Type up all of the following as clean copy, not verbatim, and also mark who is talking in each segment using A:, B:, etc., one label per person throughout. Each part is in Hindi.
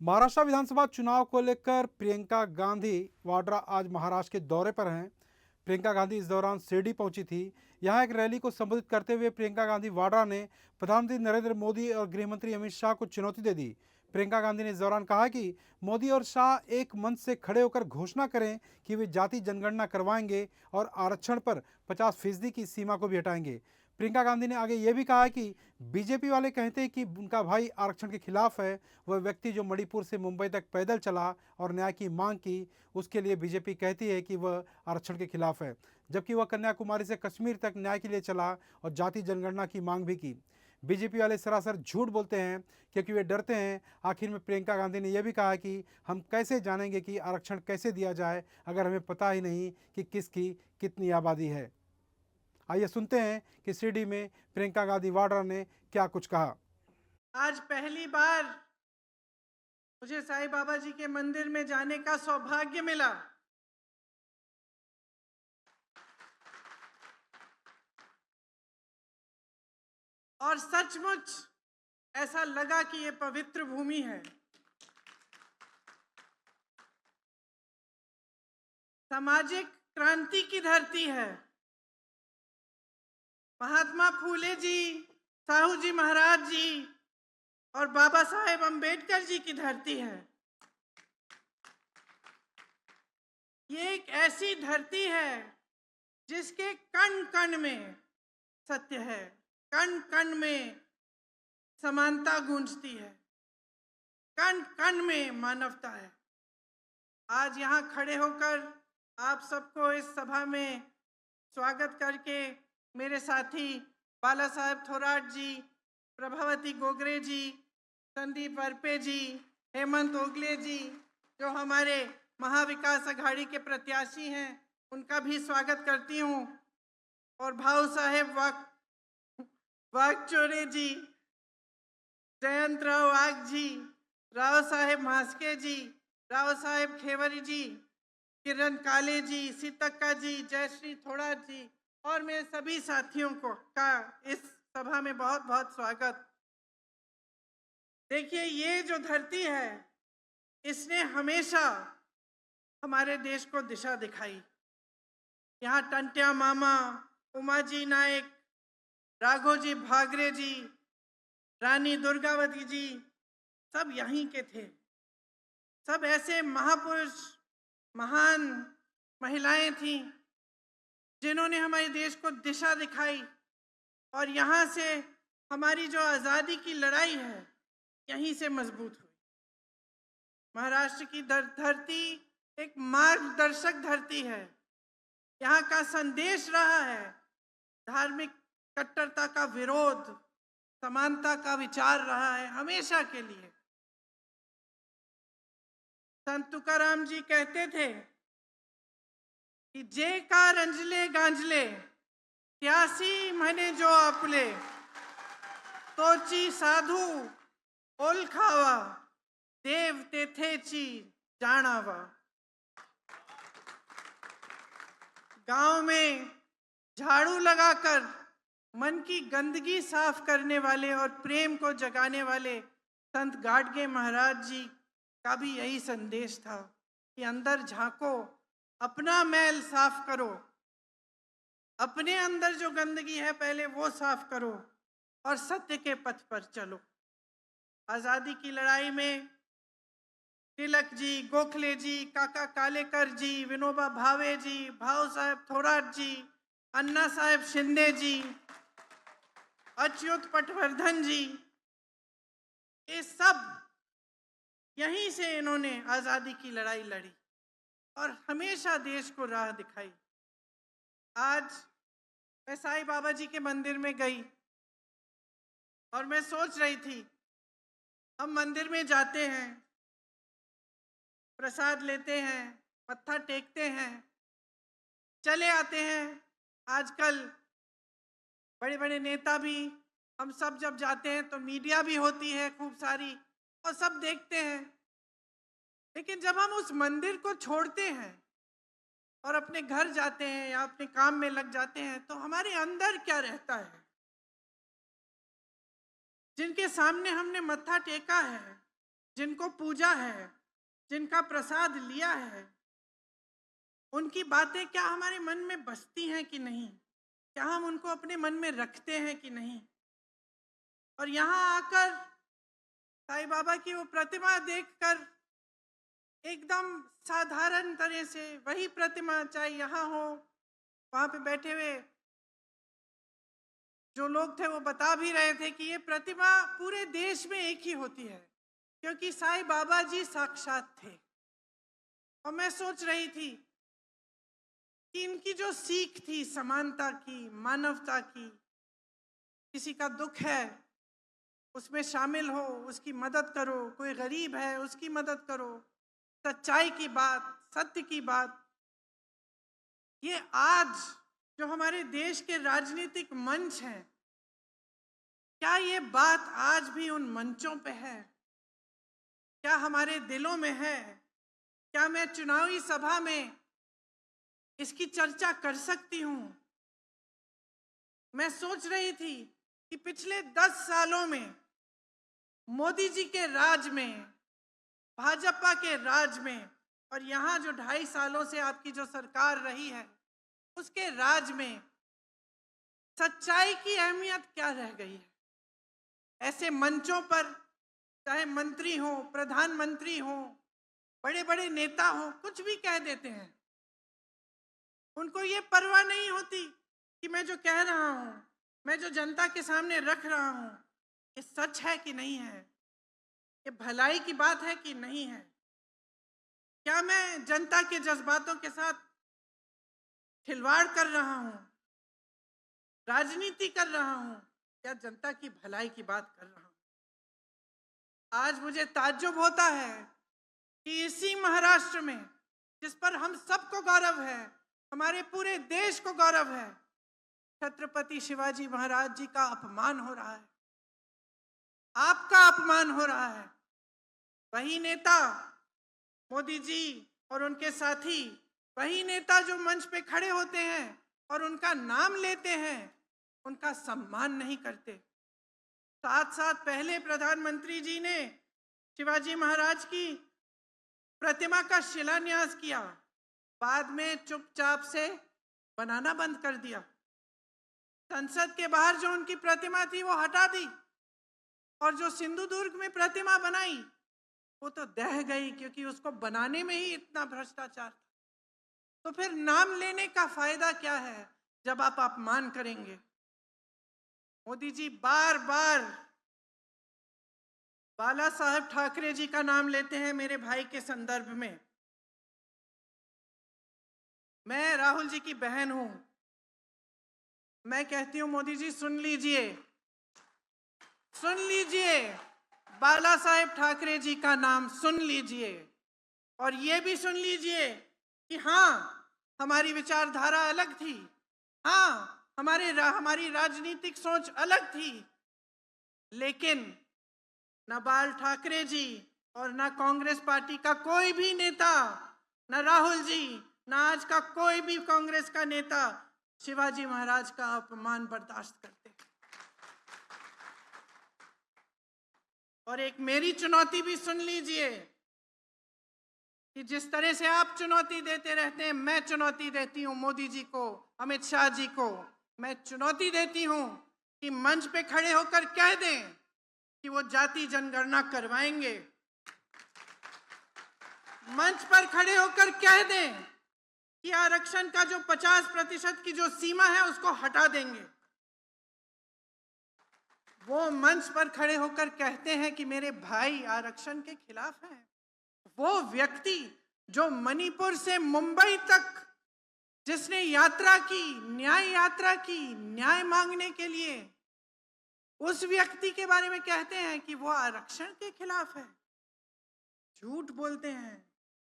A: महाराष्ट्र विधानसभा चुनाव को लेकर प्रियंका गांधी वाड्रा आज महाराष्ट्र के दौरे पर हैं। प्रियंका गांधी इस दौरान शिरडी पहुंची थी। यहां एक रैली को संबोधित करते हुए प्रियंका गांधी वाड्रा ने प्रधानमंत्री नरेंद्र मोदी और गृहमंत्री अमित शाह को चुनौती दे दी। प्रियंका गांधी ने इस दौरान कहा कि मोदी और शाह एक मंच से खड़े होकर घोषणा करें कि वे जाति जनगणना करवाएंगे और आरक्षण पर 50% की सीमा को भी हटाएंगे। प्रियंका गांधी ने आगे ये भी कहा कि बीजेपी वाले कहते हैं कि उनका भाई आरक्षण के खिलाफ है। वह व्यक्ति जो मणिपुर से मुंबई तक पैदल चला और न्याय की मांग की, उसके लिए बीजेपी कहती है कि वह आरक्षण के खिलाफ है, जबकि वह कन्याकुमारी से कश्मीर तक न्याय के लिए चला और जाति जनगणना की मांग भी की। बीजेपी वाले सरासर झूठ बोलते हैं क्योंकि वे डरते हैं। आखिर में प्रियंका गांधी ने यह भी कहा कि हम कैसे जानेंगे कि आरक्षण कैसे दिया जाए अगर हमें पता ही नहीं कि किसकी कितनी आबादी है। आइए सुनते हैं कि शिरडी में प्रियंका गांधी वाड्रा ने क्या कुछ कहा।
B: आज पहली बार मुझे साईं बाबा जी के मंदिर में जाने का सौभाग्य मिला। और सचमुच ऐसा लगा कि ये पवित्र भूमि है। सामाजिक क्रांति की धरती है। महात्मा फूले जी, साहू जी महाराज जी और बाबा साहेब अंबेडकर जी की धरती है। ये एक ऐसी धरती है जिसके कण कण में सत्य है, कण कण में समानता गूंजती है, कण कण में मानवता है। आज यहाँ खड़े होकर आप सबको इस सभा में स्वागत करके मेरे साथी बाला साहेब थोराट जी, प्रभावती गोगरे जी, संदीप वरपे जी, हेमंत ओगले जी, जो हमारे महाविकास अघाड़ी के प्रत्याशी हैं, उनका भी स्वागत करती हूँ। और भाऊ साहेब वागचोरे जी, जयंत राव वाघ जी, राव साहेब मास्के जी, राव साहेब खेवरी जी, किरण काले जी, सीतक्का जी, जयश्री थोराट जी और मेरे सभी साथियों का इस सभा में बहुत बहुत स्वागत। देखिए, ये जो धरती है, इसने हमेशा हमारे देश को दिशा दिखाई। यहाँ टंट्या मामा, उमाजी नायक, राघोजी भागरे जी, रानी दुर्गावती जी, सब यहीं के थे। सब ऐसे महापुरुष, महान महिलाएं थीं जिन्होंने हमारे देश को दिशा दिखाई। और यहाँ से हमारी जो आज़ादी की लड़ाई है, यहीं से मजबूत हुई। महाराष्ट्र की धरती एक मार्गदर्शक धरती है। यहाँ का संदेश रहा है धार्मिक कट्टरता का विरोध, समानता का विचार रहा है हमेशा के लिए। संत तुकाराम जी कहते थे कि जे का रंजले गांजले त्यासी म्हणे जो आपले, तोची साधू ओळखावा देव तेथेची जानावा। गांव में झाड़ू लगाकर मन की गंदगी साफ करने वाले और प्रेम को जगाने वाले संत गाडगे महाराज जी का भी यही संदेश था कि अंदर झांको, अपना मैल साफ करो, अपने अंदर जो गंदगी है पहले वो साफ करो और सत्य के पथ पर चलो। आज़ादी की लड़ाई में तिलक जी, गोखले जी, काका कालेकर जी, विनोबा भावे जी, भाऊ साहेब थोराट जी, अन्ना साहेब शिंदे जी, अच्युत पटवर्धन जी, ये सब यहीं से इन्होंने आज़ादी की लड़ाई लड़ी और हमेशा देश को राह दिखाई। आज मैं साईं बाबा जी के मंदिर में गई और मैं सोच रही थी, हम मंदिर में जाते हैं, प्रसाद लेते हैं, मत्था टेकते हैं, चले आते हैं। आजकल बड़े बड़े नेता भी, हम सब जब जाते हैं तो मीडिया भी होती है खूब सारी और सब देखते हैं। लेकिन जब हम उस मंदिर को छोड़ते हैं और अपने घर जाते हैं या अपने काम में लग जाते हैं तो हमारे अंदर क्या रहता है? जिनके सामने हमने मत्था टेका है, जिनको पूजा है, जिनका प्रसाद लिया है, उनकी बातें क्या हमारे मन में बसती हैं कि नहीं? क्या हम उनको अपने मन में रखते हैं कि नहीं? और यहाँ आकर साईं बाबा की वो प्रतिमा देखकर एकदम साधारण तरह से वही प्रतिमा, चाहे यहाँ हो, वहां पे बैठे हुए जो लोग थे वो बता भी रहे थे कि ये प्रतिमा पूरे देश में एक ही होती है, क्योंकि साईं बाबा जी साक्षात थे। और मैं सोच रही थी कि इनकी जो सीख थी समानता की, मानवता की, किसी का दुख है उसमें शामिल हो, उसकी मदद करो, कोई गरीब है उसकी मदद करो, सच्चाई की बात, सत्य की बात, ये आज जो हमारे देश के राजनीतिक मंच हैं, क्या ये बात आज भी उन मंचों पे है? क्या हमारे दिलों में है? क्या मैं चुनावी सभा में इसकी चर्चा कर सकती हूं? मैं सोच रही थी कि पिछले 10 सालों में मोदी जी के राज में, भाजपा के राज में, और यहाँ जो 2.5 सालों से आपकी जो सरकार रही है उसके राज में सच्चाई की अहमियत क्या रह गई है? ऐसे मंचों पर चाहे मंत्री हो, प्रधानमंत्री हो, बड़े बड़े नेता हो, कुछ भी कह देते हैं। उनको ये परवाह नहीं होती कि मैं जो कह रहा हूं, मैं जो जनता के सामने रख रहा हूं, ये सच है कि नहीं है, ये भलाई की बात है कि नहीं है, क्या मैं जनता के जज्बातों के साथ खिलवाड़ कर रहा हूं, राजनीति कर रहा हूं, या जनता की भलाई की बात कर रहा हूं। आज मुझे ताज्जुब होता है कि इसी महाराष्ट्र में, जिस पर हम सबको गौरव है, हमारे पूरे देश को गौरव है, छत्रपति शिवाजी महाराज जी का अपमान हो रहा है, आपका अपमान हो रहा है। वही नेता मोदी जी और उनके साथी, वही नेता जो मंच पे खड़े होते हैं और उनका नाम लेते हैं, उनका सम्मान नहीं करते। 7 साल पहले प्रधानमंत्री जी ने शिवाजी महाराज की प्रतिमा का शिलान्यास किया, बाद में चुपचाप से बनाना बंद कर दिया। संसद के बाहर जो उनकी प्रतिमा थी वो हटा दी, और जो सिंधुदुर्ग में प्रतिमा बनाई वो तो दह गई, क्योंकि उसको बनाने में ही इतना भ्रष्टाचार था। तो फिर नाम लेने का फायदा क्या है जब आप अपमान करेंगे? मोदी जी बार बार बाला साहेब ठाकरे जी का नाम लेते हैं मेरे भाई के संदर्भ में। मैं राहुल जी की बहन हूं, मैं कहती हूं मोदी जी सुन लीजिए, सुन लीजिए, बाला साहेब ठाकरे जी का नाम सुन लीजिए, और ये भी सुन लीजिए कि हाँ, हमारी विचारधारा अलग थी, हाँ, हमारी राजनीतिक सोच अलग थी, लेकिन न बाल ठाकरे जी और न कांग्रेस पार्टी का कोई भी नेता, न राहुल जी, न आज का कोई भी कांग्रेस का नेता शिवाजी महाराज का अपमान बर्दाश्त करते। और एक मेरी चुनौती भी सुन लीजिए कि जिस तरह से आप चुनौती देते रहते हैं, मैं चुनौती देती हूं मोदी जी को, अमित शाह जी को। मैं चुनौती देती हूं कि मंच पे खड़े होकर कह दें कि वो जाति जनगणना करवाएंगे, मंच पर खड़े होकर कह दें कि आरक्षण का जो 50% की जो सीमा है उसको हटा देंगे। वो मंच पर खड़े होकर कहते हैं कि मेरे भाई आरक्षण के खिलाफ हैं। वो व्यक्ति जो मणिपुर से मुंबई तक जिसने यात्रा की, न्याय यात्रा की, न्याय मांगने के लिए, उस व्यक्ति के बारे में कहते हैं कि वो आरक्षण के खिलाफ है। झूठ बोलते हैं,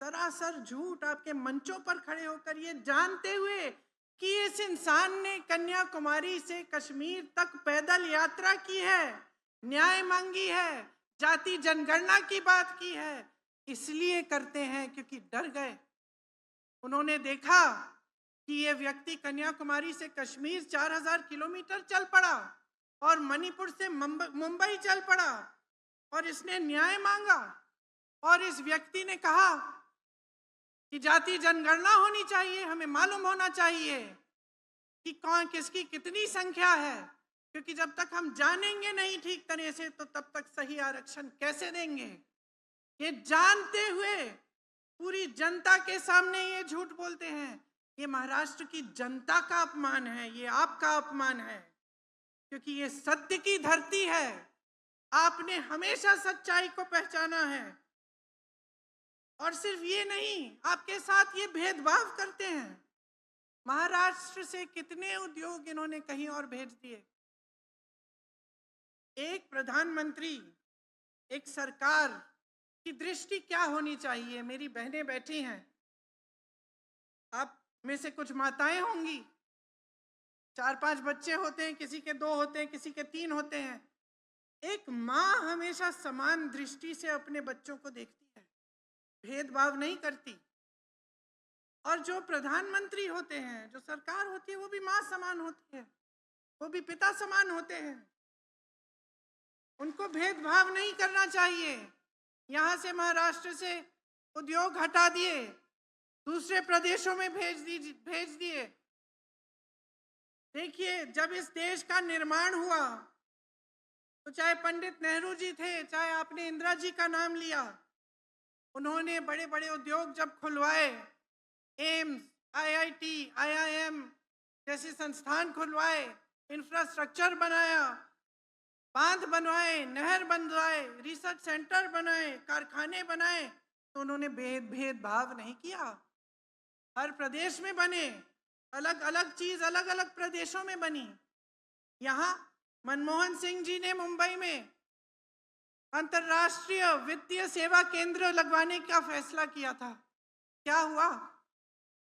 B: सरासर झूठ, आपके मंचों पर खड़े होकर, ये जानते हुए कि इस इंसान ने कन्याकुमारी से कश्मीर तक पैदल यात्रा की है, न्याय मांगी है, जाति जनगणना की बात की है। इसलिए करते हैं क्योंकि डर गए। उन्होंने देखा कि ये व्यक्ति कन्याकुमारी से कश्मीर 4000 किलोमीटर चल पड़ा और मणिपुर से मुंबई चल पड़ा और इसने न्याय मांगा। और इस व्यक्ति ने कहा कि जाति जनगणना होनी चाहिए, हमें मालूम होना चाहिए कि कौन किसकी कितनी संख्या है, क्योंकि जब तक हम जानेंगे नहीं ठीक तरह से तो तब तक सही आरक्षण कैसे देंगे। ये जानते हुए पूरी जनता के सामने ये झूठ बोलते हैं। ये महाराष्ट्र की जनता का अपमान है, ये आपका अपमान है, क्योंकि ये सत्य की धरती है। आपने हमेशा सच्चाई को पहचाना है, और सिर्फ ये नहीं, आपके साथ ये भेदभाव करते हैं। महाराष्ट्र से कितने उद्योग इन्होंने कहीं और भेज दिए। एक प्रधानमंत्री, एक सरकार की दृष्टि क्या होनी चाहिए। मेरी बहनें बैठी हैं, आप में से कुछ माताएं होंगी, 4-5 बच्चे होते हैं, किसी के 2 होते हैं, किसी के 3 होते हैं। एक माँ हमेशा समान दृष्टि से अपने बच्चों को देखती है, भेदभाव नहीं करती। और जो प्रधानमंत्री होते हैं, जो सरकार होती है, वो भी माँ समान होती है, वो भी पिता समान होते हैं। उनको भेदभाव नहीं करना चाहिए। यहाँ से महाराष्ट्र से उद्योग हटा दिए, दूसरे प्रदेशों में भेज दिए। देखिए, जब इस देश का निर्माण हुआ तो चाहे पंडित नेहरू जी थे, चाहे आपने इंदिरा जी का नाम लिया, उन्होंने बड़े बड़े उद्योग जब खुलवाए, एम्स, आईआईटी, आईआईएम जैसे संस्थान खुलवाए, इंफ्रास्ट्रक्चर बनाया, बांध बनवाए, नहर बनवाए, रिसर्च सेंटर बनाए, कारखाने बनाए, तो उन्होंने भेदभाव नहीं किया। हर प्रदेश में बने, अलग अलग चीज अलग अलग प्रदेशों में बनी। यहाँ मनमोहन सिंह जी ने मुंबई में अंतर्राष्ट्रीय वित्तीय सेवा केंद्र लगवाने का फैसला किया था। क्या हुआ?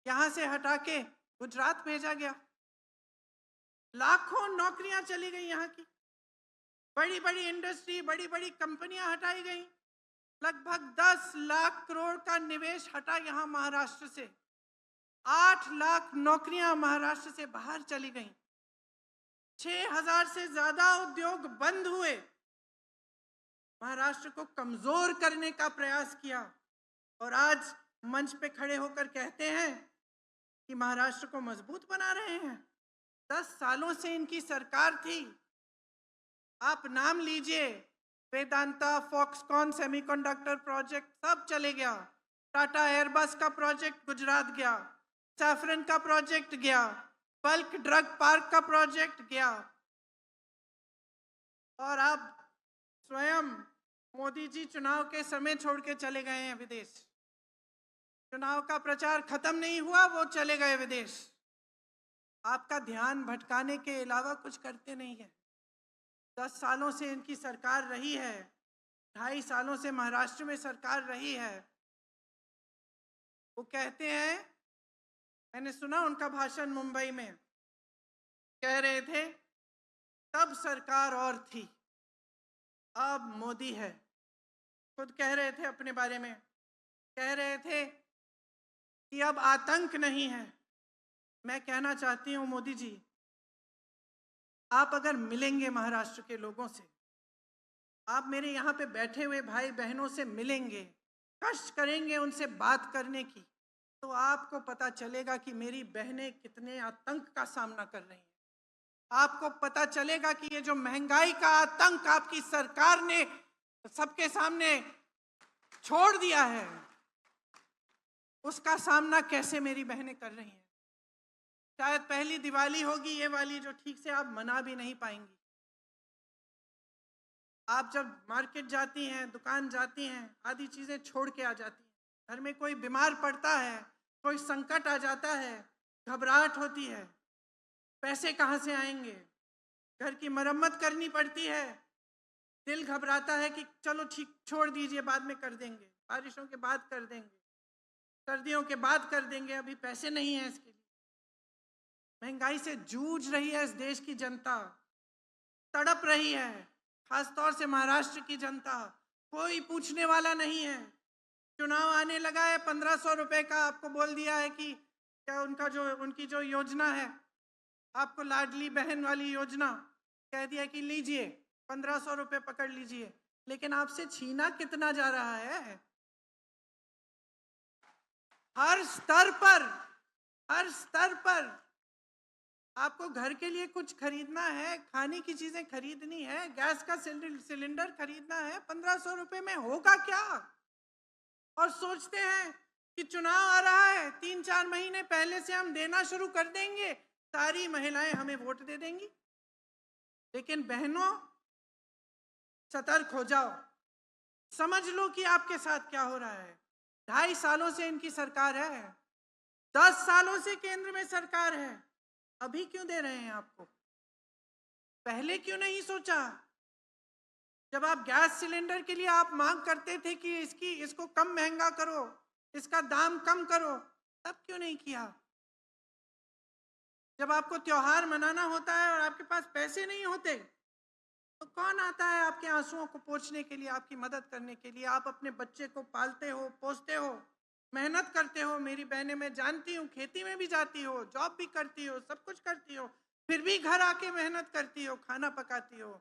B: यहाँ से हटा के गुजरात भेजा गया। लाखों नौकरियां चली गई यहाँ की, बड़ी बड़ी इंडस्ट्री, बड़ी बड़ी कंपनियां हटाई गई। लगभग 10 लाख करोड़ का निवेश हटा यहाँ महाराष्ट्र से। 8 लाख नौकरियां महाराष्ट्र से बाहर चली गई। 6,000 से ज्यादा उद्योग बंद हुए। महाराष्ट्र को कमजोर करने का प्रयास किया, और आज मंच पे खड़े होकर कहते हैं कि महाराष्ट्र को मजबूत बना रहे हैं। 10 सालों से इनकी सरकार थी। आप नाम लीजिए, वेदांता, फॉक्सकॉन सेमीकंडक्टर प्रोजेक्ट सब चले गया। टाटा एयरबस का प्रोजेक्ट गुजरात गया, सैफरन का प्रोजेक्ट गया, बल्क ड्रग पार्क का प्रोजेक्ट गया। और अब स्वयं मोदी जी चुनाव के समय छोड़ के चले गए हैं विदेश। चुनाव का प्रचार खत्म नहीं हुआ, वो चले गए विदेश। आपका ध्यान भटकाने के अलावा कुछ करते नहीं है। 10 सालों से इनकी सरकार रही है, 2.5 सालों से महाराष्ट्र में सरकार रही है। वो कहते हैं, मैंने सुना उनका भाषण मुंबई में, कह रहे थे तब सरकार और थी, अब मोदी है। खुद कह रहे थे अपने बारे में, कह रहे थे कि अब आतंक नहीं है। मैं कहना चाहती हूँ मोदी जी, आप अगर मिलेंगे महाराष्ट्र के लोगों से, आप मेरे यहाँ पे बैठे हुए भाई बहनों से मिलेंगे, कष्ट करेंगे उनसे बात करने की, तो आपको पता चलेगा कि मेरी बहनें कितने आतंक का सामना कर रही हैं। आपको पता चलेगा कि ये जो महंगाई का आतंक आपकी सरकार ने सबके सामने छोड़ दिया है, उसका सामना कैसे मेरी बहनें कर रही हैं। शायद पहली दिवाली होगी ये वाली, जो ठीक से आप मना भी नहीं पाएंगी। आप जब मार्केट जाती हैं, दुकान जाती हैं, आदि चीजें छोड़ के आ जाती हैं। घर में कोई बीमार पड़ता है, कोई संकट आ जाता है, घबराहट होती है, पैसे कहाँ से आएंगे, घर की मरम्मत करनी पड़ती है, दिल घबराता है कि चलो ठीक, छोड़ दीजिए, बाद में कर देंगे, बारिशों के बाद कर देंगे, सर्दियों के बाद कर देंगे, अभी पैसे नहीं है इसके लिए। महंगाई से जूझ रही है इस देश की जनता, तड़प रही है, खासतौर से महाराष्ट्र की जनता। कोई पूछने वाला नहीं है। चुनाव आने लगा है, 1500 रुपए का आपको बोल दिया है कि क्या उनकी जो योजना है, आपको लाडली बहन वाली योजना, कह दिया कि लीजिए 1500 रुपए पकड़ लीजिए। लेकिन आपसे छीना कितना जा रहा है? हर स्तर पर आपको घर के लिए कुछ खरीदना है, खाने की चीजें खरीदनी है, गैस का सिलेंडर खरीदना है, 1500 रुपए में होगा क्या? और सोचते हैं कि चुनाव आ रहा है, 3-4 महीने पहले से हम देना शुरू कर देंगे, सारी महिलाएं हमें वोट दे देंगी। लेकिन बहनों, सतर्क हो जाओ, समझ लो कि आपके साथ क्या हो रहा है। 2.5 सालों से इनकी सरकार है, 10 सालों से केंद्र में सरकार है, अभी क्यों दे रहे हैं आपको? पहले क्यों नहीं सोचा? जब आप गैस सिलेंडर के लिए आप मांग करते थे कि इसको कम महंगा करो, इसका दाम कम करो, तब क्यों नहीं किया? जब आपको त्योहार मनाना होता है और आपके पास पैसे नहीं होते, तो कौन आता है आपके आंसुओं को पोंछने के लिए, आपकी मदद करने के लिए? आप अपने बच्चे को पालते हो, पोसते हो, मेहनत करते हो। मेरी बहनें, मैं जानती हूँ, खेती में भी जाती हो, जॉब भी करती हो, सब कुछ करती हो, फिर भी घर आके मेहनत करती हो, खाना पकाती हो,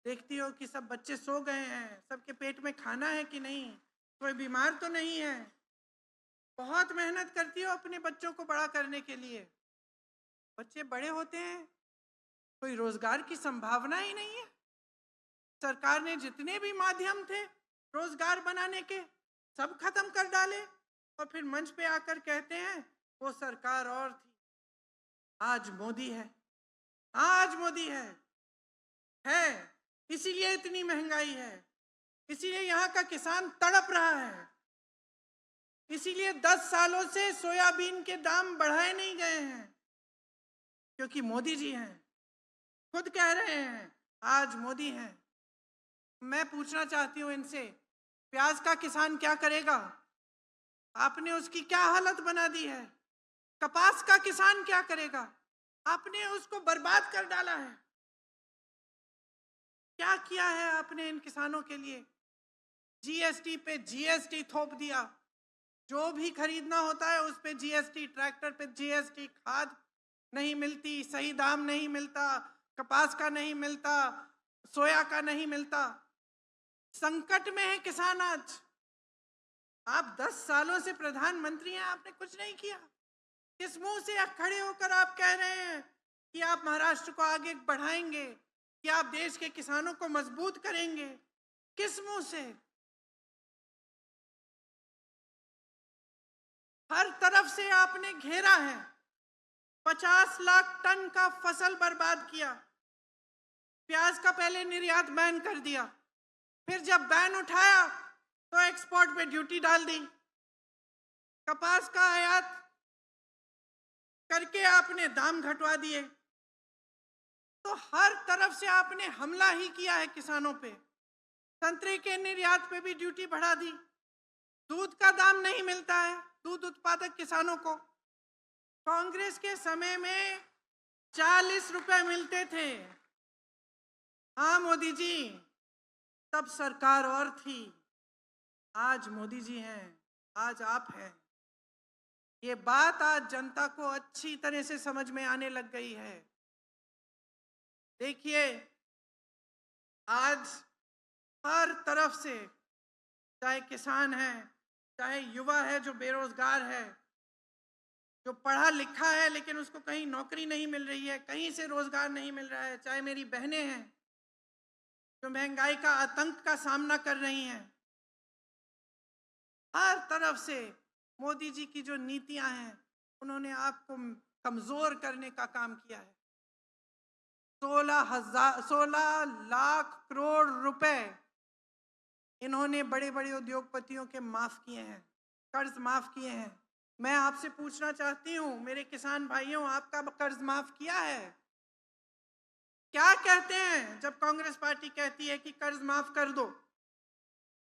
B: देखती हो कि सब बच्चे सो गए हैं, सबके पेट में खाना है कि नहीं, कोई बीमार तो नहीं है। बहुत मेहनत करती हो अपने बच्चों को बड़ा करने के लिए। बच्चे बड़े होते हैं, कोई रोजगार की संभावना ही नहीं है। सरकार ने जितने भी माध्यम थे रोजगार बनाने के, सब खत्म कर डाले, और फिर मंच पे आकर कहते हैं वो सरकार और थी, आज मोदी है। आज मोदी है इसीलिए इतनी महंगाई है, इसीलिए यहाँ का किसान तड़प रहा है, इसीलिए 10 सालों से सोयाबीन के दाम बढ़ाए नहीं गए हैं, क्योंकि मोदी जी हैं, खुद कह रहे हैं आज मोदी हैं। मैं पूछना चाहती हूँ इनसे, प्याज का किसान क्या करेगा? आपने उसकी क्या हालत बना दी है। कपास का किसान क्या करेगा? आपने उसको बर्बाद कर डाला है। क्या किया है आपने इन किसानों के लिए? जीएसटी पे जीएसटी थोप दिया, जो भी खरीदना होता है उस पे जीएसटी, ट्रैक्टर पे जीएसटी, खाद नहीं मिलती, सही दाम नहीं मिलता, कपास का नहीं मिलता, सोया का नहीं मिलता। संकट में है किसान आज। आप 10 सालों से प्रधानमंत्री हैं, आपने कुछ नहीं किया। किस मुंह से खड़े होकर आप कह रहे हैं कि आप महाराष्ट्र को आगे बढ़ाएंगे, कि आप देश के किसानों को मजबूत करेंगे? किस मुंह से? हर तरफ से आपने घेरा है, 50 लाख टन का फसल बर्बाद किया। प्याज का पहले निर्यात बैन कर दिया, फिर जब बैन उठाया तो एक्सपोर्ट पे ड्यूटी डाल दी। कपास का आयात करके आपने दाम घटवा दिए। तो हर तरफ से आपने हमला ही किया है किसानों पे। संतरे के निर्यात पे भी ड्यूटी बढ़ा दी। दूध का दाम नहीं मिलता है दूध उत्पादक किसानों को। कांग्रेस के समय में 40 रुपए मिलते थे। हाँ मोदी जी, तब सरकार और थी, आज मोदी जी हैं, आज आप हैं। ये बात आज जनता को अच्छी तरह से समझ में आने लग गई है। देखिए, आज हर तरफ से, चाहे किसान है, चाहे युवा है जो बेरोजगार है, जो पढ़ा लिखा है लेकिन उसको कहीं नौकरी नहीं मिल रही है, कहीं से रोजगार नहीं मिल रहा है, चाहे मेरी बहनें हैं जो महंगाई का आतंक का सामना कर रही हैं, हर तरफ से मोदी जी की जो नीतियां हैं उन्होंने आपको कमजोर करने का काम किया है। 16 लाख करोड़ रुपए इन्होंने बड़े बड़े उद्योगपतियों के माफ किए हैं, कर्ज माफ किए हैं। मैं आपसे पूछना चाहती हूँ मेरे किसान भाइयों, आपका कर्ज माफ किया है? क्या कहते हैं जब कांग्रेस पार्टी कहती है कि कर्ज माफ कर दो?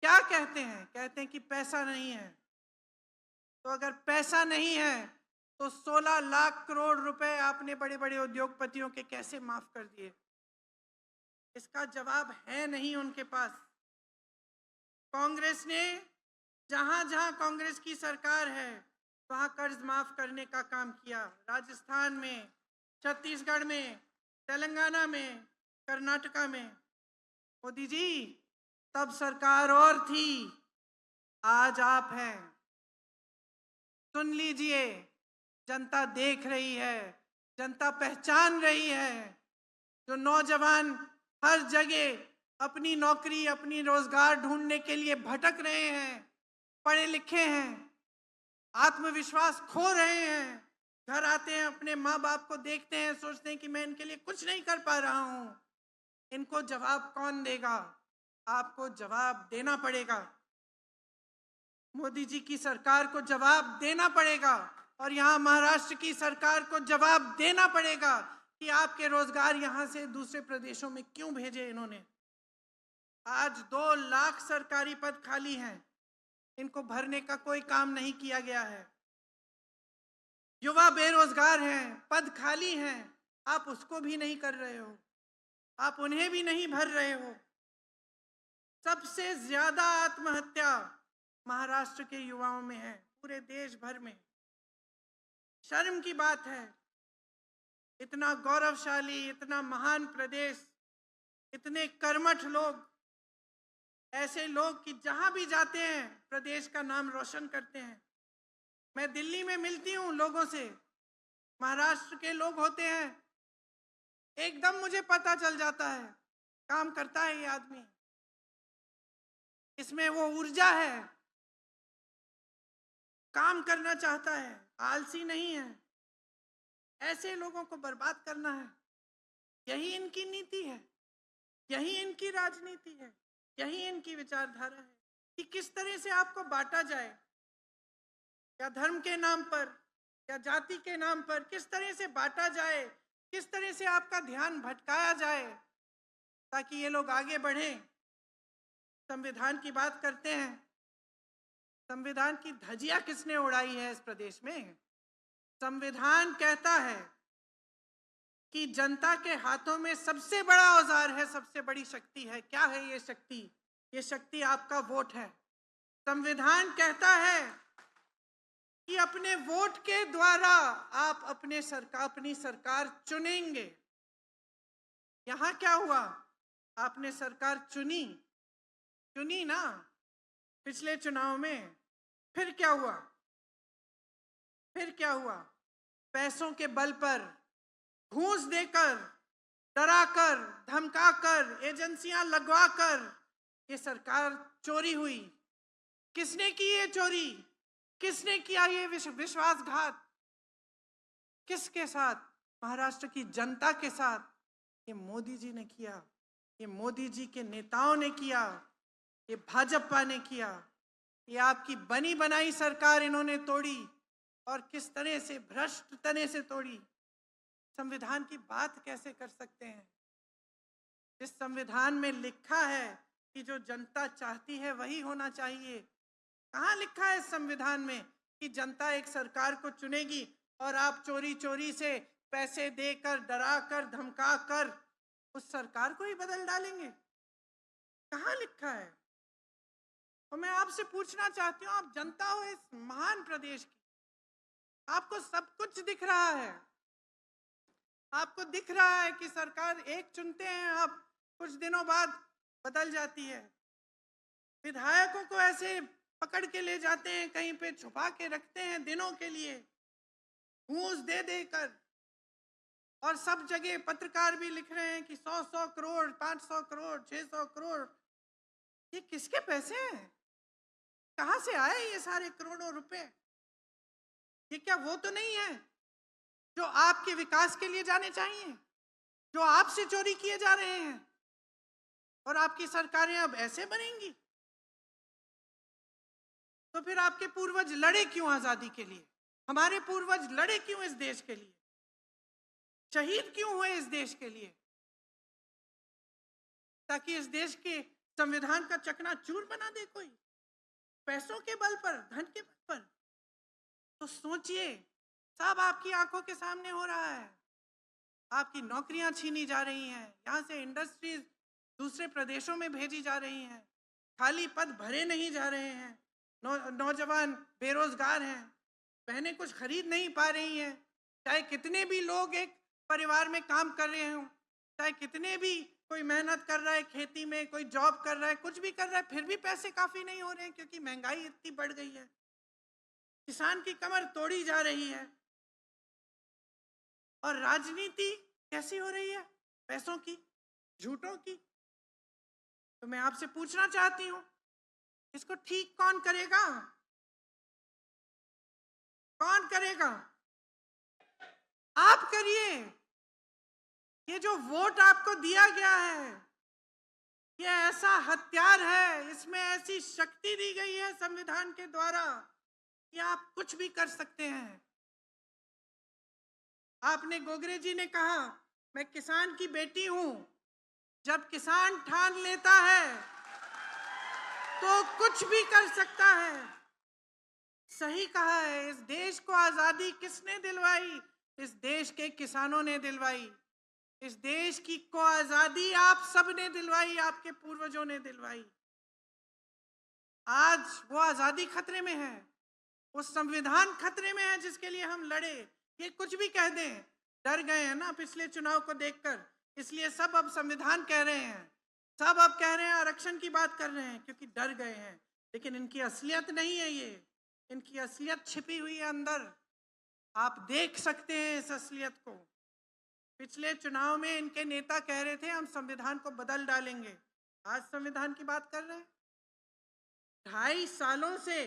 B: क्या कहते हैं? कहते हैं कि पैसा नहीं है। तो अगर पैसा नहीं है तो 16 लाख करोड़ रुपए आपने बड़े बड़े उद्योगपतियों के कैसे माफ कर दिए? इसका जवाब है नहीं उनके पास। कांग्रेस ने जहां जहां कांग्रेस की सरकार है वहां कर्ज माफ करने का काम किया। राजस्थान में, छत्तीसगढ़ में, तेलंगाना में, कर्नाटका में। मोदी जी, तब सरकार और थी, आज आप हैं। सुन लीजिए, जनता देख रही है, जनता पहचान रही है। जो नौजवान हर जगह अपनी नौकरी, अपनी रोजगार ढूंढने के लिए भटक रहे हैं, पढ़े लिखे हैं, आत्मविश्वास खो रहे हैं, घर आते हैं, अपने माँ बाप को देखते हैं, सोचते हैं कि मैं इनके लिए कुछ नहीं कर पा रहा हूं। इनको जवाब कौन देगा? आपको जवाब देना पड़ेगा। मोदी जी की सरकार को जवाब देना पड़ेगा और यहाँ महाराष्ट्र की सरकार को जवाब देना पड़ेगा कि आपके रोजगार यहाँ से दूसरे प्रदेशों में क्यों भेजे इन्होंने। आज 2 लाख सरकारी पद खाली हैं, इनको भरने का कोई काम नहीं किया गया है। युवा बेरोजगार हैं, पद खाली हैं, आप उसको भी नहीं कर रहे हो, आप उन्हें भी नहीं भर रहे हो। सबसे ज्यादा आत्महत्या महाराष्ट्र के युवाओं में है, पूरे देश भर में। शर्म की बात है, इतना गौरवशाली, इतना महान प्रदेश, इतने कर्मठ लोग, ऐसे लोग कि जहां भी जाते हैं प्रदेश का नाम रोशन करते हैं। मैं दिल्ली में मिलती हूं लोगों से, महाराष्ट्र के लोग होते हैं, एकदम मुझे पता चल जाता है काम करता है ये आदमी, इसमें वो ऊर्जा है, काम करना चाहता है, आलसी नहीं है। ऐसे लोगों को बर्बाद करना है, यही इनकी नीति है, यही इनकी राजनीति है, यही इनकी विचारधारा है कि किस तरह से आपको बांटा जाए, या धर्म के नाम पर या जाति के नाम पर किस तरह से बांटा जाए, किस तरह से आपका ध्यान भटकाया जाए ताकि ये लोग आगे बढ़ें। संविधान की बात करते हैं, संविधान की धज्जियां किसने उड़ाई है इस प्रदेश में? संविधान कहता है कि जनता के हाथों में सबसे बड़ा औजार है, सबसे बड़ी शक्ति है। क्या है ये शक्ति? ये शक्ति आपका वोट है। संविधान कहता है कि अपने वोट के द्वारा आप अपनी सरकार चुनेंगे। यहां क्या हुआ? आपने सरकार चुनी ना पिछले चुनाव में, फिर क्या हुआ? पैसों के बल पर, घूस देकर, डराकर, धमकाकर, एजेंसियां लगवाकर ये सरकार चोरी हुई। किसने की ये चोरी? किसने किया ये विश्वासघात? किसके साथ? महाराष्ट्र की जनता के साथ। ये मोदी जी ने किया, ये मोदी जी के नेताओं ने किया, ये भाजपा ने किया। ये आपकी बनी बनाई सरकार इन्होंने तोड़ी, और किस तरह से, भ्रष्ट तरह से तोड़ी। संविधान की बात कैसे कर सकते हैं? जिस संविधान में लिखा है कि जो जनता चाहती है वही होना चाहिए, कहाँ लिखा है इस संविधान में कि जनता एक सरकार को चुनेगी और आप चोरी चोरी से पैसे देकर, डराकर, धमकाकर उस सरकार को ही बदल डालेंगे? कहाँ लिखा है? और मैं आपसे पूछना चाहती हूँ, आप जनता हो इस महान प्रदेश की, आपको सब कुछ दिख रहा है, आपको दिख रहा है कि सरकार एक चुनते हैं, आप कुछ दिनों बाद बदल जाती है। विधायकों को ऐसे पकड़ के ले जाते हैं, कहीं पे छुपा के रखते हैं दिनों के लिए, घूस दे देकर। और सब जगह पत्रकार भी लिख रहे हैं कि 100 करोड़, 500 करोड़, 600 करोड़। ये किसके पैसे हैं? कहां से आए ये सारे करोड़ों रुपए? ये क्या वो तो नहीं है जो आपके विकास के लिए जाने चाहिए, जो आपसे चोरी किए जा रहे हैं? और आपकी सरकारें अब ऐसे बनेंगी? तो फिर आपके पूर्वज लड़े क्यों आजादी के लिए? हमारे पूर्वज लड़े क्यों इस देश के लिए? शहीद क्यों हुए इस देश के लिए? ताकि इस देश के संविधान का चकनाचूर बना दे कोई, पैसों के बल पर, धन के बल पर। तो सोचिए, सब आपकी आंखों के सामने हो रहा है। आपकी नौकरियां छीनी जा रही हैं, यहाँ से इंडस्ट्रीज दूसरे प्रदेशों में भेजी जा रही हैं, खाली पद भरे नहीं जा रहे हैं, नौजवान बेरोजगार हैं, बहनें कुछ खरीद नहीं पा रही हैं। चाहे कितने भी लोग एक परिवार में काम कर रहे हों, चाहे कितने भी कोई मेहनत कर रहा है, खेती में कोई जॉब कर रहा है, कुछ भी कर रहा है, फिर भी पैसे काफी नहीं हो रहे हैं क्योंकि महंगाई इतनी बढ़ गई है। किसान की कमर तोड़ी जा रही है और राजनीति कैसी हो रही है? पैसों की, झूठों की। तो मैं आपसे पूछना चाहती हूं, इसको ठीक कौन करेगा? कौन करेगा? आप करिए। ये जो वोट आपको दिया गया है, ये ऐसा हथियार है, इसमें ऐसी शक्ति दी गई है संविधान के द्वारा कि आप कुछ भी कर सकते हैं। आपने, गोगरे जी ने कहा, मैं किसान की बेटी हूं। जब किसान ठान लेता है तो कुछ भी कर सकता है। सही कहा है। इस देश को आजादी किसने दिलवाई? इस देश के किसानों ने दिलवाई। इस देश की को आजादी आप सबने दिलवाई, आपके पूर्वजों ने दिलवाई। आज वो आजादी खतरे में है, वो संविधान खतरे में है जिसके लिए हम लड़े। ये कुछ भी कह दें, डर गए हैं ना पिछले चुनाव को देखकर, इसलिए सब अब संविधान कह रहे हैं, सब अब कह रहे हैं आरक्षण की बात कर रहे हैं, क्योंकि डर गए हैं। लेकिन इनकी असलियत नहीं है ये, इनकी असलियत छिपी हुई है अंदर। आप देख सकते हैं इस असलियत को। पिछले चुनाव में इनके नेता कह रहे थे हम संविधान को बदल डालेंगे, आज संविधान की बात कर रहे हैं। 2.5 सालों से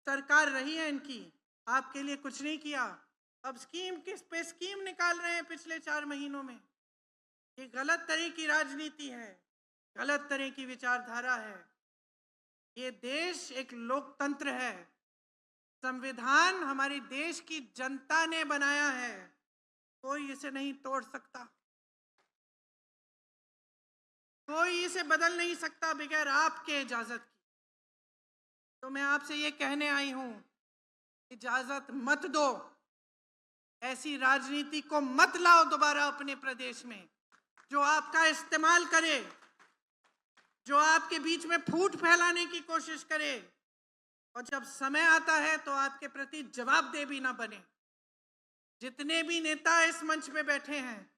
B: सरकार रही है इनकी, आपके लिए कुछ नहीं किया। अब स्कीम किस पे स्कीम निकाल रहे हैं पिछले 4 महीनों में। ये गलत तरह की राजनीति है, गलत तरह की विचारधारा है। ये देश एक लोकतंत्र है, संविधान हमारी देश की जनता ने बनाया है, कोई इसे नहीं तोड़ सकता, कोई इसे बदल नहीं सकता बगैर आपके इजाजत की। तो मैं आपसे ये कहने आई हूं, इजाजत मत दो, ऐसी राजनीति को मत लाओ दोबारा अपने प्रदेश में, जो आपका इस्तेमाल करे, जो आपके बीच में फूट फैलाने की कोशिश करे, और जब समय आता है तो आपके प्रति जवाबदेह भी ना बने। जितने भी नेता इस मंच पे बैठे हैं,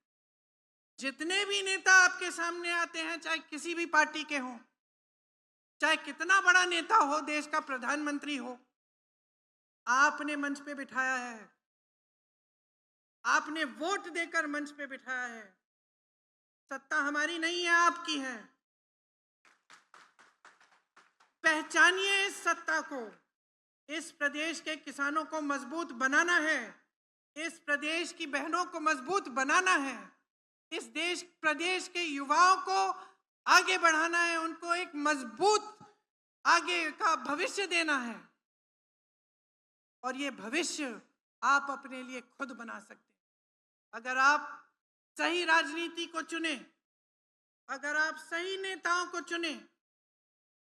B: जितने भी नेता आपके सामने आते हैं, चाहे किसी भी पार्टी के हों, चाहे कितना बड़ा नेता हो, देश का प्रधानमंत्री हो, आपने मंच पे बिठाया है, आपने वोट देकर मंच पे बिठाया है। सत्ता हमारी नहीं है, आपकी है। पहचानिए इस सत्ता को। इस प्रदेश के किसानों को मजबूत बनाना है, इस प्रदेश की बहनों को मजबूत बनाना है, इस प्रदेश के युवाओं को आगे बढ़ाना है, उनको एक मजबूत आगे का भविष्य देना है। और ये भविष्य आप अपने लिए खुद बना सकते हैं अगर आप सही राजनीति को चुने, अगर आप सही नेताओं को चुने।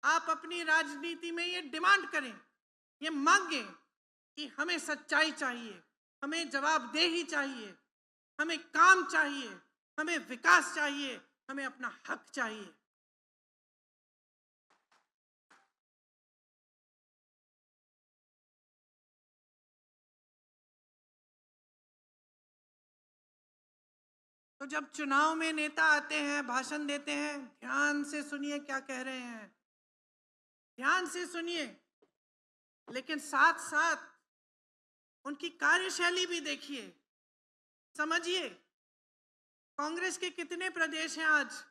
B: आप अपनी राजनीति में ये डिमांड करें, ये मांगे कि हमें सच्चाई चाहिए, हमें जवाबदेही चाहिए, हमें काम चाहिए, हमें विकास चाहिए, हमें अपना हक चाहिए। तो जब चुनाव में नेता आते हैं, भाषण देते हैं, ध्यान से सुनिए क्या कह रहे हैं, ध्यान से सुनिए, लेकिन साथ साथ उनकी कार्यशैली भी देखिए, समझिए। कांग्रेस के कितने प्रदेश हैं आज,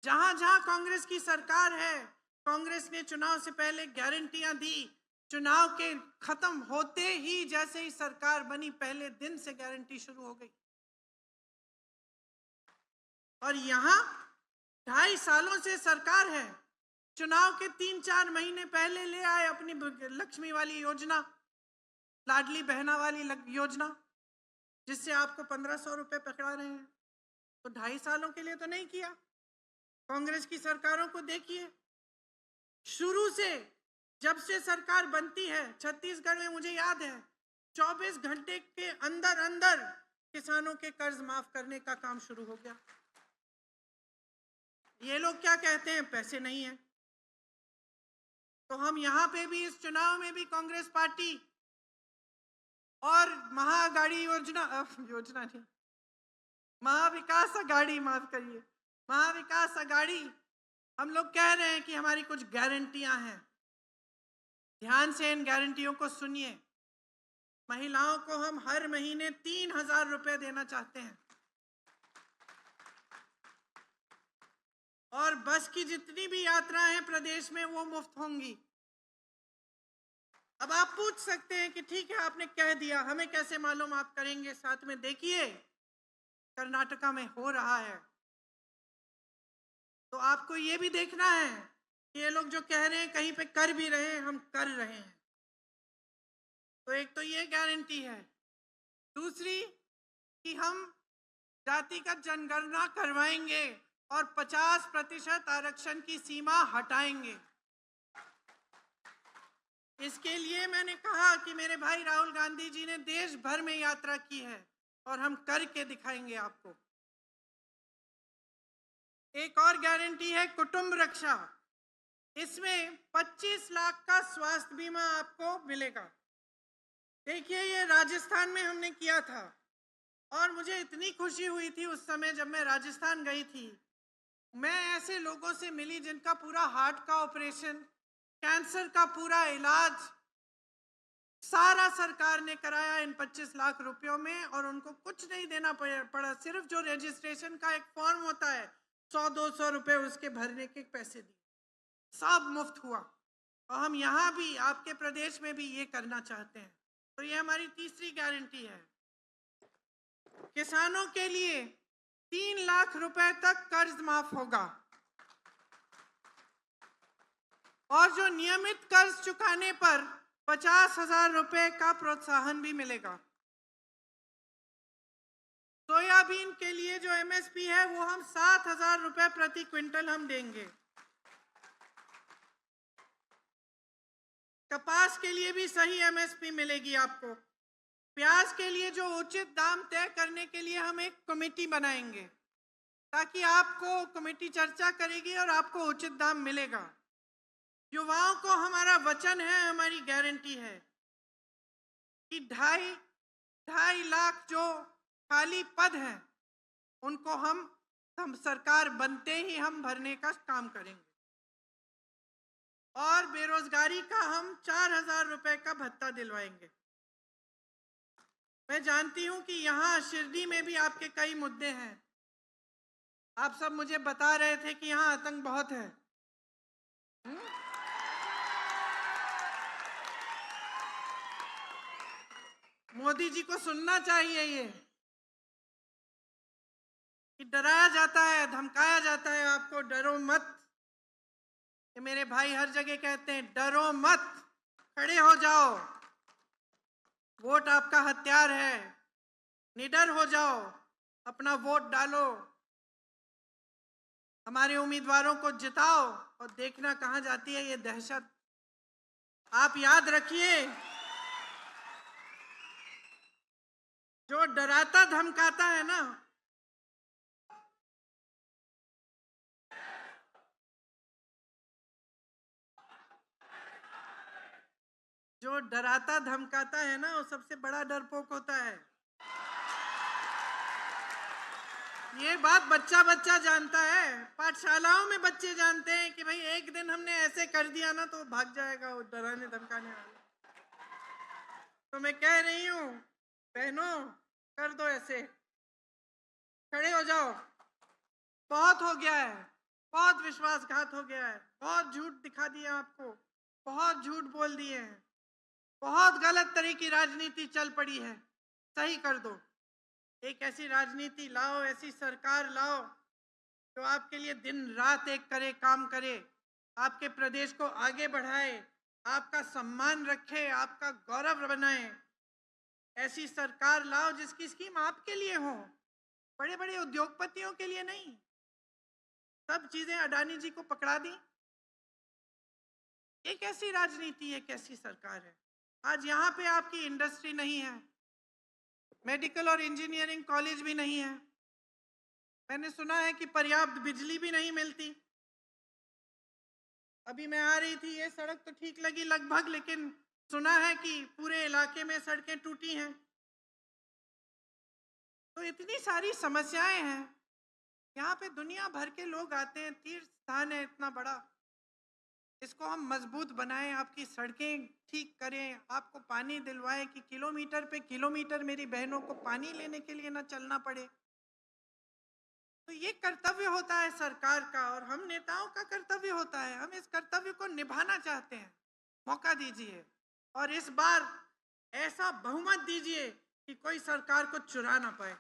B: जहां जहां कांग्रेस की सरकार है, कांग्रेस ने चुनाव से पहले गारंटियां दी, चुनाव के खत्म होते ही जैसे ही सरकार बनी, पहले दिन से गारंटी शुरू हो गई। और यहां 2.5 सालों से सरकार है, चुनाव के 3-4 महीने पहले ले आए अपनी लक्ष्मी वाली योजना, लाडली बहना वाली योजना, जिससे आपको 1500 रुपए पकड़ा रहे हैं। तो 2.5 सालों के लिए तो नहीं किया। कांग्रेस की सरकारों को देखिए, शुरू से जब से सरकार बनती है, छत्तीसगढ़ में मुझे याद है 24 घंटे के अंदर अंदर किसानों के कर्ज माफ करने का काम शुरू हो गया। ये लोग क्या कहते हैं, पैसे नहीं है। तो हम यहां पे भी, इस चुनाव में भी कांग्रेस पार्टी और महागाड़ी योजना नहीं, महाविकास अघाड़ी, माफ करिए, महाविकास अघाड़ी, हम लोग कह रहे हैं कि हमारी कुछ गारंटियां हैं। ध्यान से इन गारंटियों को सुनिए। महिलाओं को हम हर महीने 3,000 रुपए देना चाहते हैं और बस की जितनी भी यात्राएं हैं प्रदेश में वो मुफ्त होंगी। अब आप पूछ सकते हैं कि ठीक है, आपने कह दिया, हमें कैसे मालूम आप करेंगे? साथ में देखिए, कर्नाटका में हो रहा है। तो आपको ये भी देखना है कि ये लोग जो कह रहे हैं कहीं पे कर भी रहे हैं, हम कर रहे हैं। तो एक तो ये गारंटी है। दूसरी कि हम जातिगत जनगणना करवाएंगे और 50% आरक्षण की सीमा हटाएंगे। इसके लिए मैंने कहा कि मेरे भाई राहुल गांधी जी ने देश भर में यात्रा की है और हम करके दिखाएंगे आपको। एक और गारंटी है कुटुंब रक्षा। इसमें 25 लाख का स्वास्थ्य बीमा आपको मिलेगा। देखिए, ये राजस्थान में हमने किया था और मुझे इतनी खुशी हुई थी उस समय जब मैं राजस्थान गई थी। मैं ऐसे लोगों से मिली जिनका पूरा हार्ट का ऑपरेशन, कैंसर का पूरा इलाज सारा सरकार ने कराया इन 25 लाख रुपयों में और उनको कुछ नहीं देना पड़ा। सिर्फ जो रजिस्ट्रेशन का एक फॉर्म होता है, 100-200 रुपए उसके भरने के पैसे दिए, सब मुफ्त हुआ। और हम यहाँ भी आपके प्रदेश में भी ये करना चाहते हैं। तो ये हमारी तीसरी गारंटी है। किसानों के लिए 3 लाख रुपए तक कर्ज माफ होगा और जो नियमित कर्ज चुकाने पर 50,000 रुपए का प्रोत्साहन भी मिलेगा। सोयाबीन के लिए जो एमएसपी है वो हम 7,000 रुपए प्रति क्विंटल हम देंगे। कपास के लिए भी सही एमएसपी मिलेगी आपको। प्याज के लिए जो उचित दाम तय करने के लिए हम एक कमेटी बनाएंगे ताकि आपको कमेटी चर्चा करेगी और आपको उचित दाम मिलेगा। युवाओं को हमारा वचन है, हमारी गारंटी है कि 2.5 लाख जो खाली पद हैं उनको हम सरकार बनते ही हम भरने का काम करेंगे और बेरोजगारी का हम 4,000 रुपए का भत्ता दिलवाएंगे। मैं जानती हूं कि यहाँ शिरडी में भी आपके कई मुद्दे हैं। आप सब मुझे बता रहे थे कि यहाँ आतंक बहुत है। मोदी जी को सुनना चाहिए ये कि डराया जाता है, धमकाया जाता है आपको, डरो मत। कि मेरे भाई हर जगह कहते हैं डरो मत, खड़े हो जाओ, वोट आपका हथियार है, निडर हो जाओ, अपना वोट डालो, हमारे उम्मीदवारों को जिताओ और देखना कहां जाती है ये दहशत। आप याद रखिए, जो डराता धमकाता है ना, जो डराता धमकाता है ना, वो सबसे बड़ा डरपोक होता है। ये बात बच्चा बच्चा जानता है। पाठशालाओं में बच्चे जानते हैं कि भाई एक दिन हमने ऐसे कर दिया ना तो भाग जाएगा वो डराने धमकाने वाला। तो मैं कह रही हूँ बहनों, कर दो ऐसे, खड़े हो जाओ। बहुत हो गया है, बहुत विश्वासघात हो गया है, बहुत झूठ दिखा दिया आपको, बहुत झूठ बोल दिए हैं, बहुत गलत तरह की राजनीति चल पड़ी है। सही कर दो। एक ऐसी राजनीति लाओ, ऐसी सरकार लाओ जो आपके लिए दिन रात एक करे, काम करे, आपके प्रदेश को आगे बढ़ाए, आपका सम्मान रखे, आपका गौरव बनाए। ऐसी सरकार लाओ जिसकी स्कीम आपके लिए हो, बड़े बड़े उद्योगपतियों के लिए नहीं। सब चीजें अडानी जी को पकड़ा दी। एक ऐसी राजनीति, एक ऐसी सरकार है। आज यहाँ पे आपकी इंडस्ट्री नहीं है, मेडिकल और इंजीनियरिंग कॉलेज भी नहीं है। मैंने सुना है कि पर्याप्त बिजली भी नहीं मिलती। अभी मैं आ रही थी, ये सड़क तो ठीक लगी लगभग, लेकिन सुना है कि पूरे इलाके में सड़कें टूटी हैं। तो इतनी सारी समस्याएं हैं। यहाँ पे दुनिया भर के लोग आते हैं, तीर्थ स्थान है इतना बड़ा। इसको हम मजबूत बनाएं, आपकी सड़कें ठीक करें, आपको पानी दिलवाएं कि किलोमीटर पे किलोमीटर मेरी बहनों को पानी लेने के लिए ना चलना पड़े। तो ये कर्तव्य होता है सरकार का और हम नेताओं का कर्तव्य होता है। हम इस कर्तव्य को निभाना चाहते हैं, मौका दीजिए और इस बार ऐसा बहुमत दीजिए कि कोई सरकार को चुरा ना पाए।